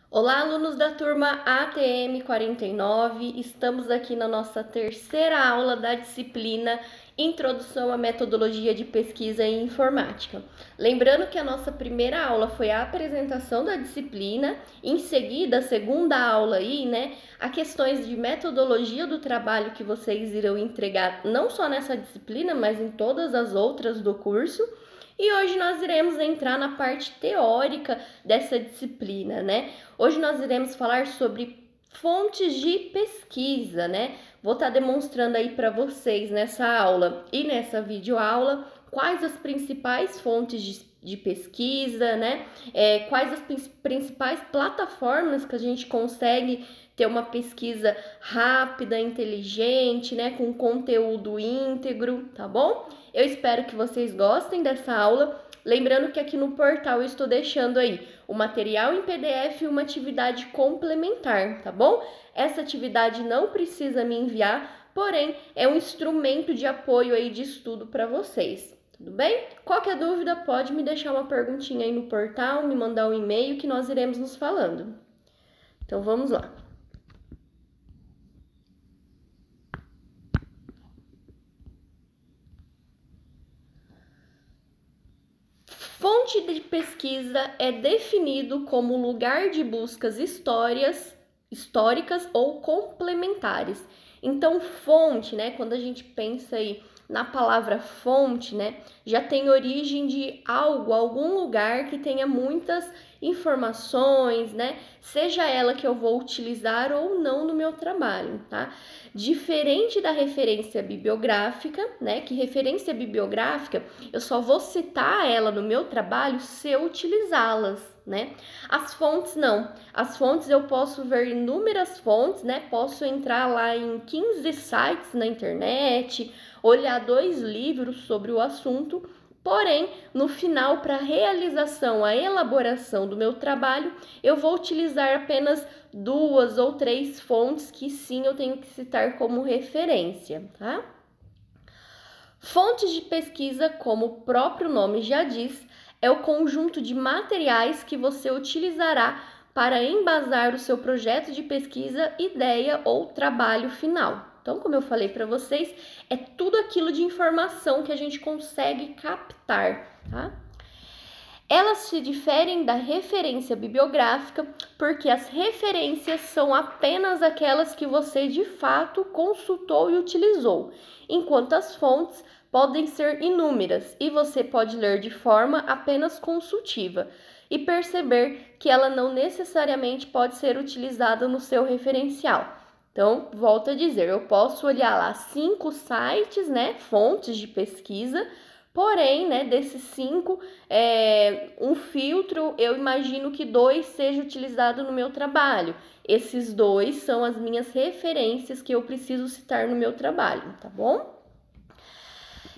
Olá, alunos da turma ATM 49, estamos aqui na nossa terceira aula da disciplina Introdução à Metodologia de Pesquisa em Informática. Lembrando que a nossa primeira aula foi a apresentação da disciplina, em seguida, a segunda aula aí, a questões de metodologia do trabalho que vocês irão entregar não só nessa disciplina, mas em todas as outras do curso. E hoje nós iremos entrar na parte teórica dessa disciplina, Hoje nós iremos falar sobre fontes de pesquisa, Vou estar demonstrando aí para vocês nessa aula e nessa videoaula quais as principais fontes de pesquisa, quais as principais plataformas que a gente consegue ter uma pesquisa rápida, inteligente, com conteúdo íntegro, tá bom? Eu espero que vocês gostem dessa aula. Lembrando que aqui no portal eu estou deixando aí o material em PDF e uma atividade complementar, tá bom? Essa atividade não precisa me enviar, porém é um instrumento de apoio aí de estudo para vocês. Tudo bem? Qualquer dúvida pode me deixar uma perguntinha aí no portal, me mandar um e-mail que nós iremos nos falando. Então vamos lá. Fonte de pesquisa é definido como lugar de buscas históricas ou complementares. Então, fonte, quando a gente pensa aí na palavra fonte, já tem origem de algum lugar que tenha muitas informações, seja ela que eu vou utilizar ou não no meu trabalho, tá? Diferente da referência bibliográfica, que referência bibliográfica eu só vou citar ela no meu trabalho se eu utilizá-las, As fontes não. As fontes eu posso ver inúmeras fontes, Posso entrar lá em 15 sites na internet, olhar 2 livros sobre o assunto, porém, no final, para a realização, a elaboração do meu trabalho, eu vou utilizar apenas 2 ou 3 fontes que sim eu tenho que citar como referência, tá? Fontes de pesquisa, como o próprio nome já diz, é o conjunto de materiais que você utilizará para embasar o seu projeto de pesquisa, ideia ou trabalho final. Então, como eu falei para vocês, é tudo aquilo de informação que a gente consegue captar, tá? Elas se diferem da referência bibliográfica porque as referências são apenas aquelas que você de fato consultou e utilizou, enquanto as fontes podem ser inúmeras e você pode ler de forma apenas consultiva e perceber que ela não necessariamente pode ser utilizada no seu referencial. Então, volto a dizer, eu posso olhar lá 5 sites, fontes de pesquisa, porém, desses 5, um filtro, eu imagino que 2 seja utilizado no meu trabalho. Esses 2 são as minhas referências que eu preciso citar no meu trabalho, tá bom?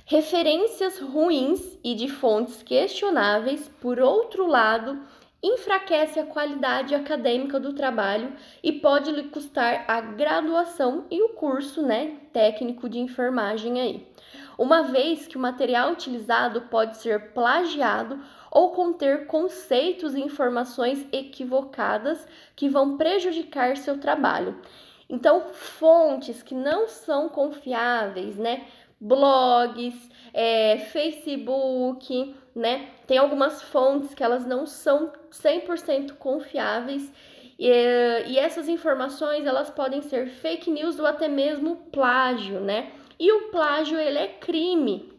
Referências ruins e de fontes questionáveis, por outro lado, enfraquece a qualidade acadêmica do trabalho e pode lhe custar a graduação e o curso, técnico de enfermagem aí. Uma vez que o material utilizado pode ser plagiado ou conter conceitos e informações equivocadas que vão prejudicar seu trabalho. Então, fontes que não são confiáveis, blogs, Facebook, Tem algumas fontes que elas não são 100% confiáveis e essas informações elas podem ser fake news ou até mesmo plágio, E o plágio ele é crime,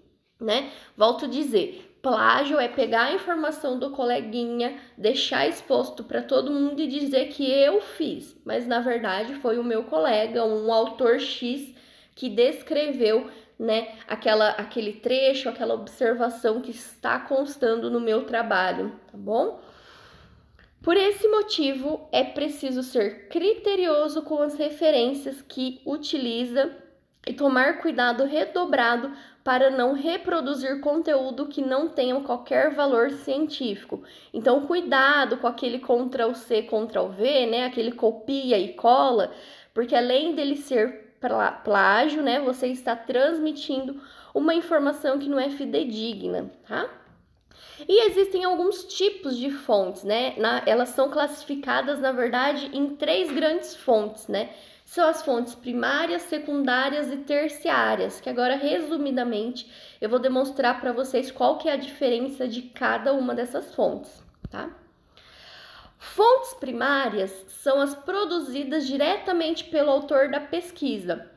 Volto a dizer, plágio é pegar a informação do coleguinha, deixar exposto para todo mundo e dizer que eu fiz, mas na verdade foi o meu colega, um autor X que descreveu aquele trecho, aquela observação que está constando no meu trabalho, tá bom? Por esse motivo, é preciso ser criterioso com as referências que utiliza e tomar cuidado redobrado para não reproduzir conteúdo que não tenha qualquer valor científico. Então, cuidado com aquele Ctrl+C, Ctrl+V, aquele copia e cola, porque além dele ser plágio, você está transmitindo uma informação que não é fidedigna, tá? E existem alguns tipos de fontes, né? Elas são classificadas, na verdade, em 3 grandes fontes, né? São as fontes primárias, secundárias e terciárias, que agora, resumidamente, eu vou demonstrar para vocês qual que é a diferença de cada uma dessas fontes, tá? Fontes primárias são as produzidas diretamente pelo autor da pesquisa.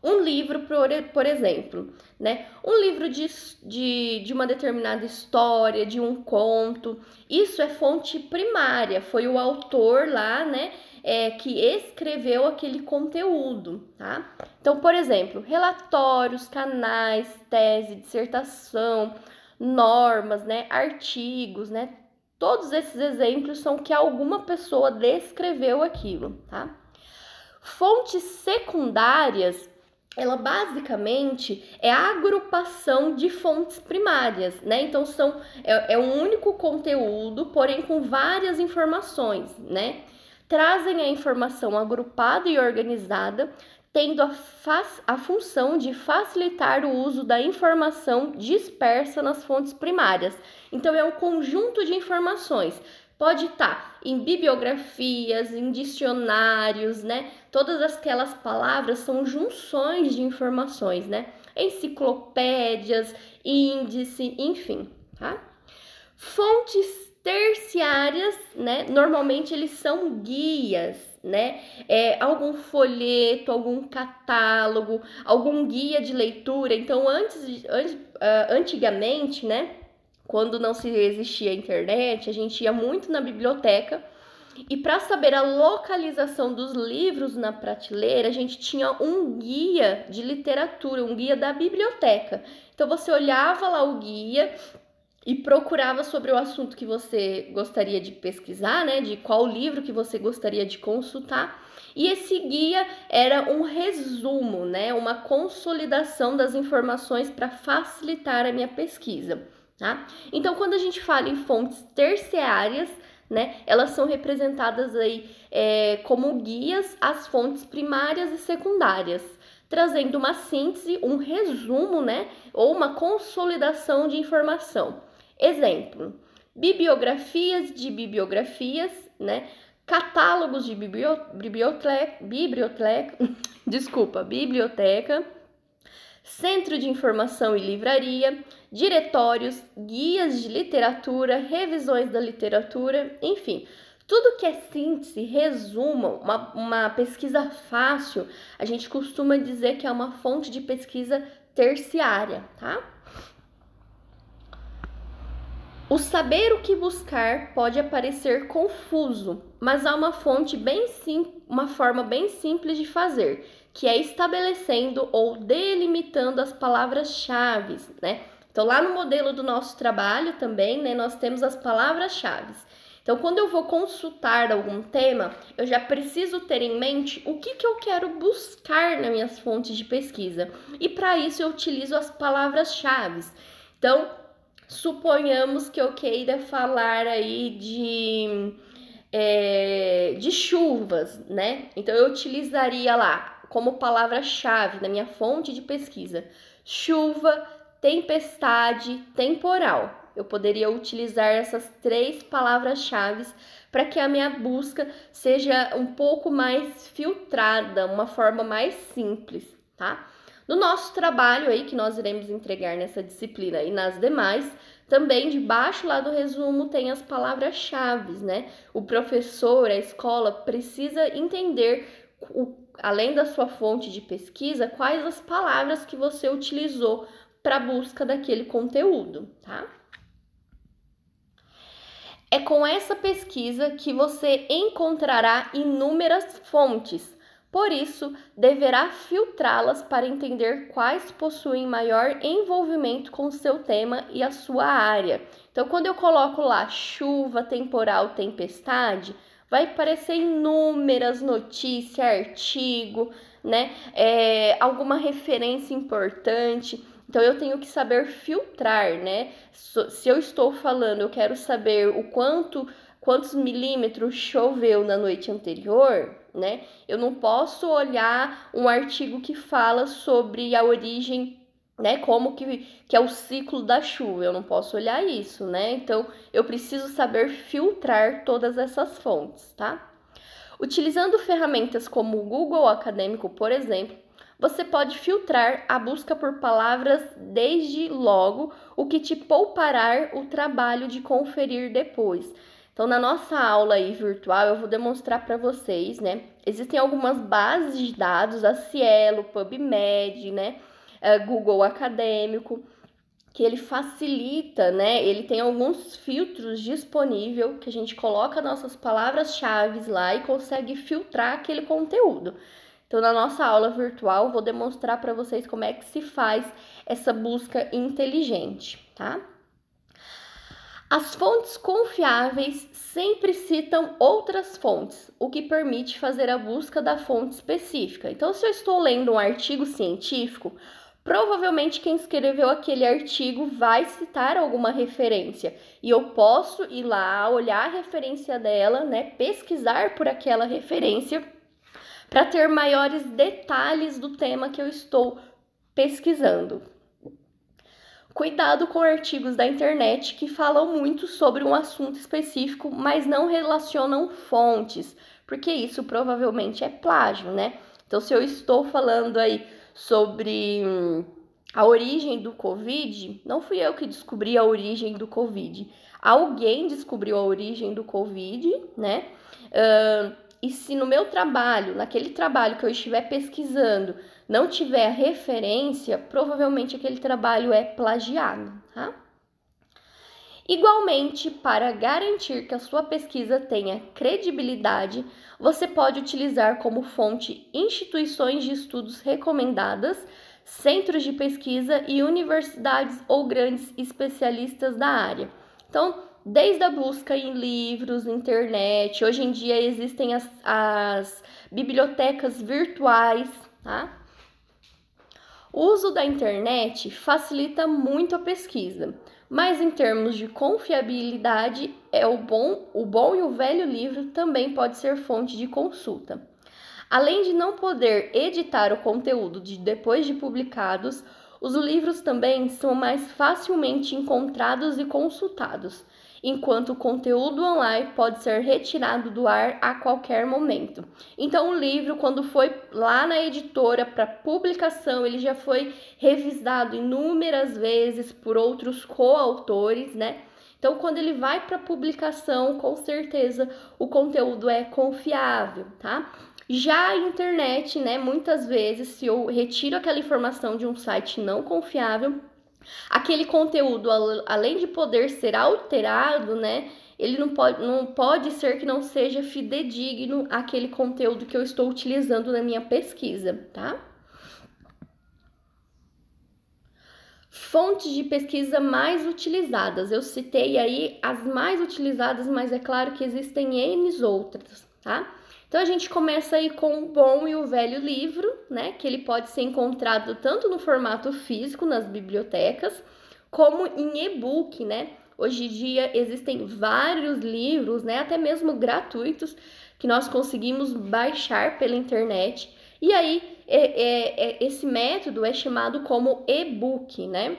Um livro, por exemplo, né? Um livro de uma determinada história, de um conto, isso é fonte primária, foi o autor lá, né, que escreveu aquele conteúdo, tá? Então, por exemplo, relatórios, canais, tese, dissertação, normas, né, artigos, né? Todos esses exemplos são que alguma pessoa descreveu aquilo, tá? Fontes secundárias, ela basicamente é a agrupação de fontes primárias, né? Então é um único conteúdo, porém com várias informações, né? Trazem a informação agrupada e organizada, tendo a função de facilitar o uso da informação dispersa nas fontes primárias. Então é um conjunto de informações. Pode estar em bibliografias, em dicionários, né? Todas aquelas palavras são junções de informações, né? Enciclopédias, índice, enfim, tá? Fontes terciárias, né? Normalmente eles são guias, né? Algum folheto, algum catálogo, algum guia de leitura. Então, antigamente, né? Quando não se existia internet, a gente ia muito na biblioteca e para saber a localização dos livros na prateleira, a gente tinha um guia de literatura, um guia da biblioteca. Então você olhava lá o guia e procurava sobre o assunto que você gostaria de pesquisar, né? De qual livro que você gostaria de consultar. E esse guia era um resumo, né? Uma consolidação das informações para facilitar a minha pesquisa. Tá? Então, quando a gente fala em fontes terciárias, né, elas são representadas aí como guias às fontes primárias e secundárias, trazendo uma síntese, um resumo, né, ou uma consolidação de informação. Exemplo: bibliografias de bibliografias, né, catálogos de biblioteca, centro de informação e livraria, diretórios, guias de literatura, revisões da literatura, enfim, tudo que é síntese, resumo, uma pesquisa fácil, a gente costuma dizer que é uma fonte de pesquisa terciária, tá? O saber o que buscar pode parecer confuso, mas há uma forma bem simples de fazer, que é estabelecendo ou delimitando as palavras-chave, né? Então, lá no modelo do nosso trabalho também, né, nós temos as palavras-chave. Então, quando eu vou consultar algum tema, eu já preciso ter em mente o que eu quero buscar nas minhas fontes de pesquisa. E para isso eu utilizo as palavras-chave. Então, suponhamos que eu queira falar aí de chuvas, né? Então, eu utilizaria lá como palavra-chave na minha fonte de pesquisa: chuva, tempestade, temporal. Eu poderia utilizar essas 3 palavras-chave para que a minha busca seja um pouco mais filtrada, uma forma mais simples, tá? No nosso trabalho aí, que nós iremos entregar nessa disciplina e nas demais, também debaixo lá do resumo tem as palavras-chave, né? O professor, a escola precisa entender, além da sua fonte de pesquisa, quais as palavras que você utilizou para a busca daquele conteúdo, tá? É com essa pesquisa que você encontrará inúmeras fontes. Por isso, deverá filtrá-las para entender quais possuem maior envolvimento com o seu tema e a sua área. Então, quando eu coloco lá chuva, temporal, tempestade, vai aparecer inúmeras notícias, artigo, né? Alguma referência importante. Então, eu tenho que saber filtrar, né? Se eu estou falando, eu quero saber quantos milímetros choveu na noite anterior, né? Eu não posso olhar um artigo que fala sobre a origem né? Como que é o ciclo da chuva, eu não posso olhar isso, né? Então, eu preciso saber filtrar todas essas fontes, tá? Utilizando ferramentas como o Google Acadêmico, por exemplo, você pode filtrar a busca por palavras desde logo, o que te poupará o trabalho de conferir depois. Então, na nossa aula aí virtual, eu vou demonstrar para vocês, né? Existem algumas bases de dados, a Cielo, PubMed, né? Google Acadêmico, que ele facilita, né? Ele tem alguns filtros disponíveis que a gente coloca nossas palavras-chave lá e consegue filtrar aquele conteúdo. Então, na nossa aula virtual, vou demonstrar para vocês como é que se faz essa busca inteligente, tá? As fontes confiáveis sempre citam outras fontes, o que permite fazer a busca da fonte específica. Então, se eu estou lendo um artigo científico, provavelmente quem escreveu aquele artigo vai citar alguma referência e eu posso ir lá, olhar a referência dela, né, pesquisar por aquela referência para ter maiores detalhes do tema que eu estou pesquisando. Cuidado com artigos da internet que falam muito sobre um assunto específico, mas não relacionam fontes, porque isso provavelmente é plágio, né? Então, se eu estou falando aí sobre a origem do Covid, não fui eu que descobri a origem do Covid. Alguém descobriu a origem do Covid, né? E se no meu trabalho, naquele trabalho que eu estiver pesquisando, não tiver referência, provavelmente aquele trabalho é plagiado, tá? Igualmente, para garantir que a sua pesquisa tenha credibilidade, você pode utilizar como fonte instituições de estudos recomendadas, centros de pesquisa e universidades ou grandes especialistas da área. Então, desde a busca em livros, internet, hoje em dia existem as bibliotecas virtuais, tá? O uso da internet facilita muito a pesquisa, mas em termos de confiabilidade, o bom e o velho livro também pode ser fonte de consulta. Além de não poder editar o conteúdo depois de publicados, os livros também são mais facilmente encontrados e consultados, enquanto o conteúdo online pode ser retirado do ar a qualquer momento. Então, o livro, quando foi lá na editora para publicação, ele já foi revisado inúmeras vezes por outros coautores, né? Então, quando ele vai para publicação, com certeza o conteúdo é confiável, tá? Já a internet, né, muitas vezes, se eu retiro aquela informação de um site não confiável, aquele conteúdo, além de poder ser alterado, né, ele não pode ser que não seja fidedigno àquele conteúdo que eu estou utilizando na minha pesquisa, tá? Fontes de pesquisa mais utilizadas. Eu citei aí as mais utilizadas, mas é claro que existem N outras, tá? Então, a gente começa aí com o bom e o velho livro, né? Que ele pode ser encontrado tanto no formato físico, nas bibliotecas, como em e-book, né? Hoje em dia existem vários livros, né? Até mesmo gratuitos, que nós conseguimos baixar pela internet. E aí, esse método é chamado como e-book, né?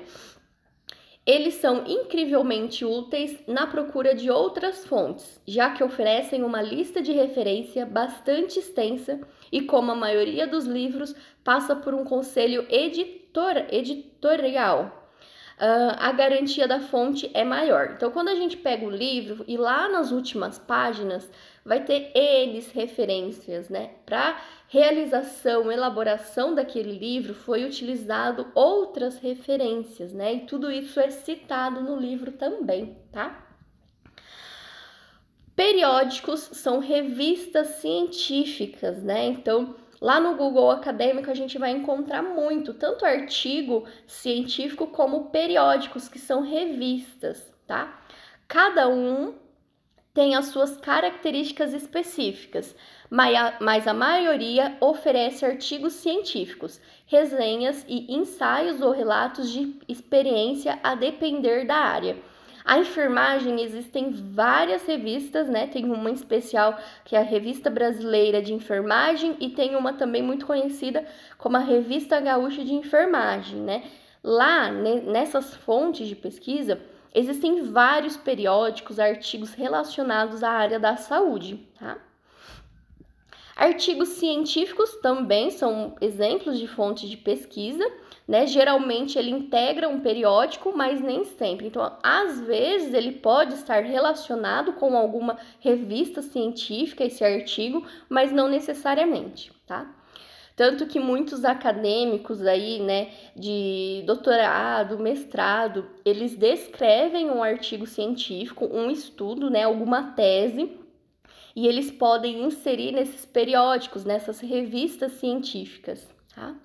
Eles são incrivelmente úteis na procura de outras fontes, já que oferecem uma lista de referência bastante extensa e, como a maioria dos livros, passa por um conselho editorial. A garantia da fonte é maior. Então, quando a gente pega o livro e lá nas últimas páginas vai ter N referências, né? Para realização, elaboração daquele livro foi utilizado outras referências, né? E tudo isso é citado no livro também, tá? Periódicos são revistas científicas, né? Então, lá no Google Acadêmico a gente vai encontrar muito, tanto artigo científico como periódicos, que são revistas, tá? Cada um tem as suas características específicas, mas a maioria oferece artigos científicos, resenhas e ensaios ou relatos de experiência a depender da área. A enfermagem, existem várias revistas, né? Tem uma em especial que é a Revista Brasileira de Enfermagem e tem uma também muito conhecida como a Revista Gaúcha de Enfermagem, né? Lá, nessas fontes de pesquisa, existem vários periódicos, artigos relacionados à área da saúde, tá? Artigos científicos também são exemplos de fontes de pesquisa, né? Geralmente ele integra um periódico, mas nem sempre. Então, às vezes ele pode estar relacionado com alguma revista científica, esse artigo, mas não necessariamente, tá? Tanto que muitos acadêmicos aí, né, de doutorado, mestrado, eles descrevem um artigo científico, um estudo, né, alguma tese, e eles podem inserir nesses periódicos, nessas revistas científicas, tá?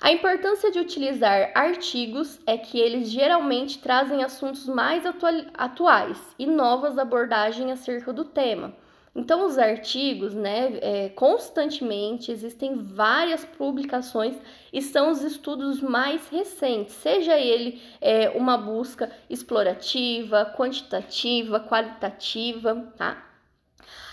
A importância de utilizar artigos é que eles geralmente trazem assuntos mais atuais e novas abordagens acerca do tema. Então, os artigos, né, constantemente existem várias publicações e são os estudos mais recentes, seja ele uma busca explorativa, quantitativa, qualitativa, tá?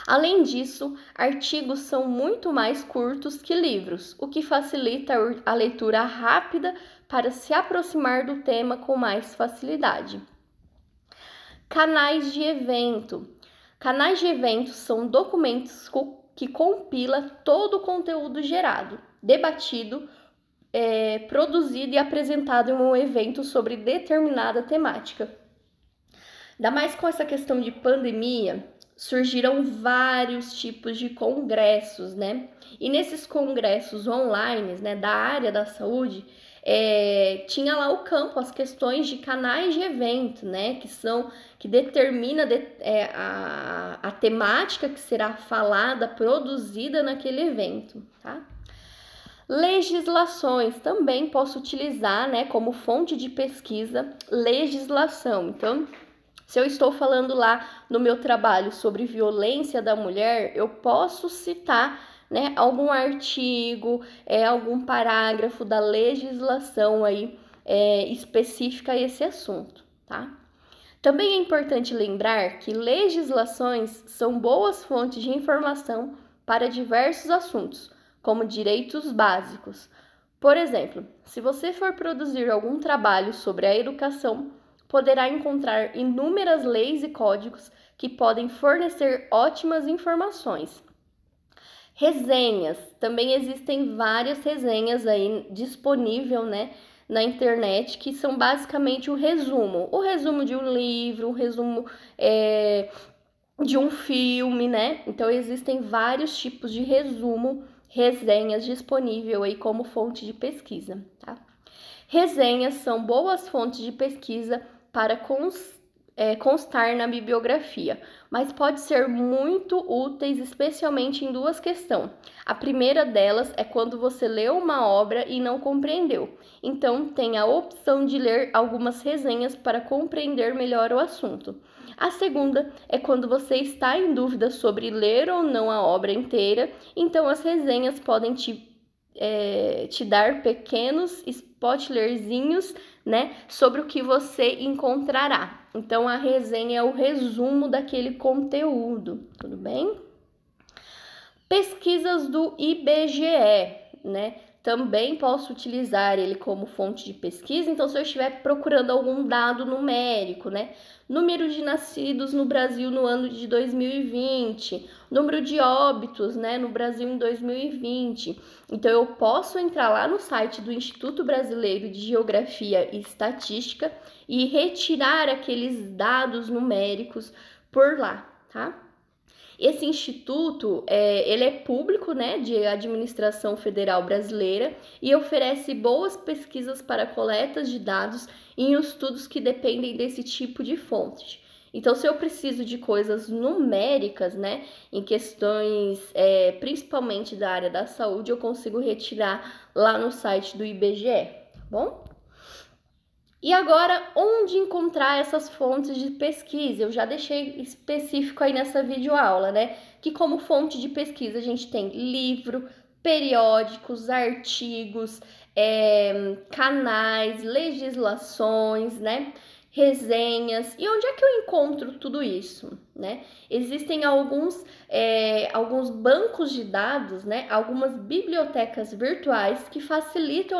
Além disso, artigos são muito mais curtos que livros, o que facilita a leitura rápida para se aproximar do tema com mais facilidade. Canais de evento. Canais de eventos são documentos que compila todo o conteúdo gerado, debatido, produzido e apresentado em um evento sobre determinada temática. Ainda mais com essa questão de pandemia, surgiram vários tipos de congressos, né? E nesses congressos online, né, da área da saúde, tinha lá o campo, as questões de canais de evento, né, que determina a temática que será falada, produzida naquele evento, tá? Legislações, também posso utilizar, né, como fonte de pesquisa, legislação. Então, se eu estou falando lá no meu trabalho sobre violência da mulher, eu posso citar, né, algum artigo, algum parágrafo da legislação aí específica a esse assunto, tá? Também é importante lembrar que legislações são boas fontes de informação para diversos assuntos, como direitos básicos. Por exemplo, se você for produzir algum trabalho sobre a educação, poderá encontrar inúmeras leis e códigos que podem fornecer ótimas informações. Resenhas. Também existem várias resenhas aí disponíveis, né, na internet, que são basicamente o resumo de um livro, o resumo de um filme, né? Então existem vários tipos de resenhas disponíveis aí como fonte de pesquisa, tá? Resenhas são boas fontes de pesquisa para constar na bibliografia, mas pode ser muito úteis, especialmente em duas questões. A primeira delas é quando você leu uma obra e não compreendeu. Então, tem a opção de ler algumas resenhas para compreender melhor o assunto. A segunda é quando você está em dúvida sobre ler ou não a obra inteira, então as resenhas podem te dar pequenos spoilerzinhos, né, sobre o que você encontrará. Então, a resenha é o resumo daquele conteúdo, tudo bem? Pesquisas do IBGE, né? Também posso utilizar ele como fonte de pesquisa. Então, se eu estiver procurando algum dado numérico, né? Número de nascidos no Brasil no ano de 2020, número de óbitos, né, no Brasil em 2020. Então, eu posso entrar lá no site do Instituto Brasileiro de Geografia e Estatística e retirar aqueles dados numéricos por lá, tá? Esse instituto, ele é público, né, de administração federal brasileira e oferece boas pesquisas para coletas de dados em estudos que dependem desse tipo de fonte. Então, se eu preciso de coisas numéricas, né, em questões principalmente da área da saúde, eu consigo retirar lá no site do IBGE, tá bom? E agora, onde encontrar essas fontes de pesquisa? Eu já deixei específico aí nessa videoaula, né? Que como fonte de pesquisa a gente tem livro, periódicos, artigos, canais, legislações, né? resenhas. E onde é que eu encontro tudo isso, né? Existem alguns bancos de dados, né? Algumas bibliotecas virtuais que facilitam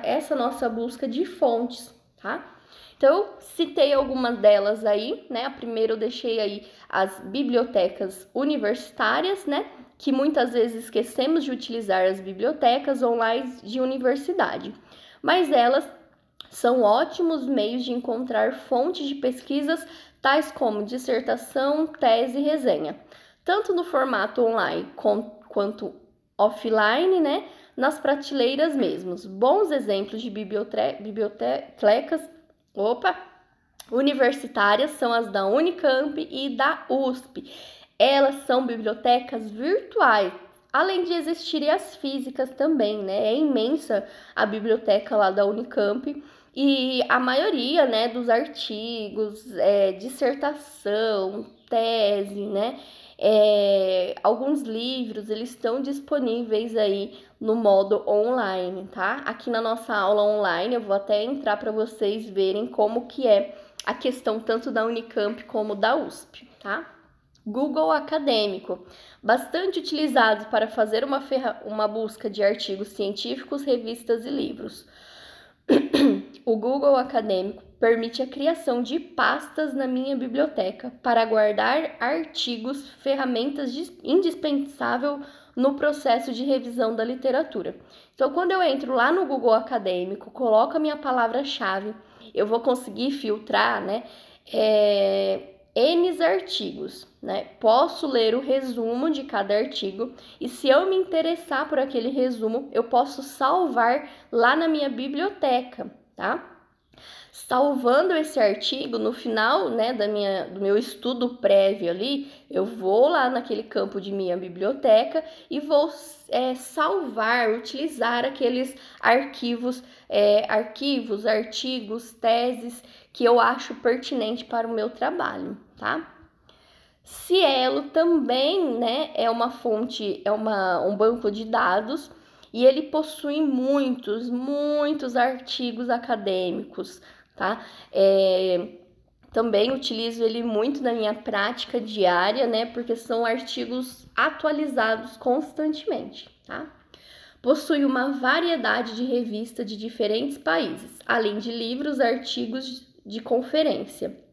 essa nossa busca de fontes, tá? Então, eu citei algumas delas aí, né? A primeira eu deixei aí as bibliotecas universitárias, né? Que muitas vezes esquecemos de utilizar as bibliotecas online de universidade. Mas elas são ótimos meios de encontrar fontes de pesquisas, tais como dissertação, tese e resenha, tanto no formato online quanto offline, né? Nas prateleiras mesmos. Bons exemplos de bibliotecas universitárias são as da Unicamp e da USP. Elas são bibliotecas virtuais, além de existirem as físicas também, né? É imensa a biblioteca lá da Unicamp e a maioria, né, dos artigos, dissertação, tese, né? Alguns livros, eles estão disponíveis aí no modo online, tá? Aqui na nossa aula online, eu vou até entrar para vocês verem como que é a questão tanto da Unicamp como da USP, tá? Google Acadêmico, bastante utilizado para fazer uma busca de artigos científicos, revistas e livros. O Google Acadêmico permite a criação de pastas na minha biblioteca para guardar artigos, ferramentas indispensáveis no processo de revisão da literatura. Então, quando eu entro lá no Google Acadêmico, coloco a minha palavra-chave, eu vou conseguir filtrar, né, N artigos, né? Posso ler o resumo de cada artigo e se eu me interessar por aquele resumo, eu posso salvar lá na minha biblioteca, tá? Salvando esse artigo, no final, né, do meu estudo prévio ali, eu vou lá naquele campo de minha biblioteca e vou salvar, utilizar aqueles artigos, teses que eu acho pertinente para o meu trabalho, tá? Cielo também, né, é uma fonte, um banco de dados e ele possui muitos artigos acadêmicos, tá? Também utilizo ele muito na minha prática diária, né? Porque são artigos atualizados constantemente, tá? Possui uma variedade de revistas de diferentes países, além de livros, artigos de conferência.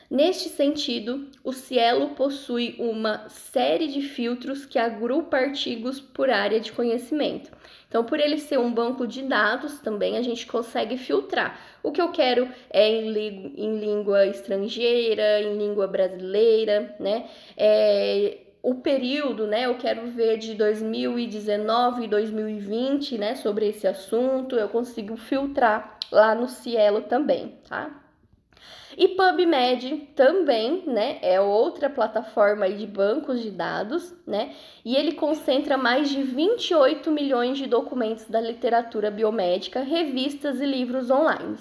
Neste sentido, o Cielo possui uma série de filtros que agrupa artigos por área de conhecimento. Então, por ele ser um banco de dados, também a gente consegue filtrar. O que eu quero é em língua estrangeira, em língua brasileira, né? O período, né? Eu quero ver de 2019 e 2020, né? Sobre esse assunto, eu consigo filtrar lá no Cielo também, tá? E PubMed também, né, é outra plataforma aí de bancos de dados, né, e ele concentra mais de 28 milhões de documentos da literatura biomédica, revistas e livros online.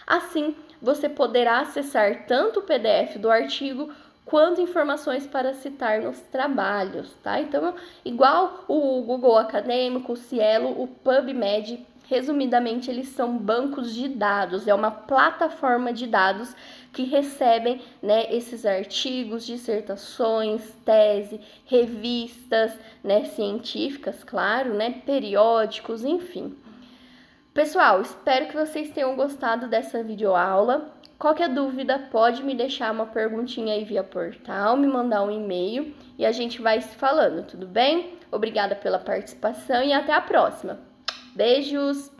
Assim, você poderá acessar tanto o PDF do artigo quanto informações para citar nos trabalhos, tá? Então, igual o Google Acadêmico, o Cielo, o PubMed, resumidamente, eles são bancos de dados, é uma plataforma de dados que recebem, né, esses artigos, dissertações, tese, revistas, né, científicas, claro, né, periódicos, enfim. Pessoal, espero que vocês tenham gostado dessa videoaula. Qualquer dúvida, pode me deixar uma perguntinha aí via portal, me mandar um e-mail e a gente vai se falando, tudo bem? Obrigada pela participação e até a próxima. Beijos!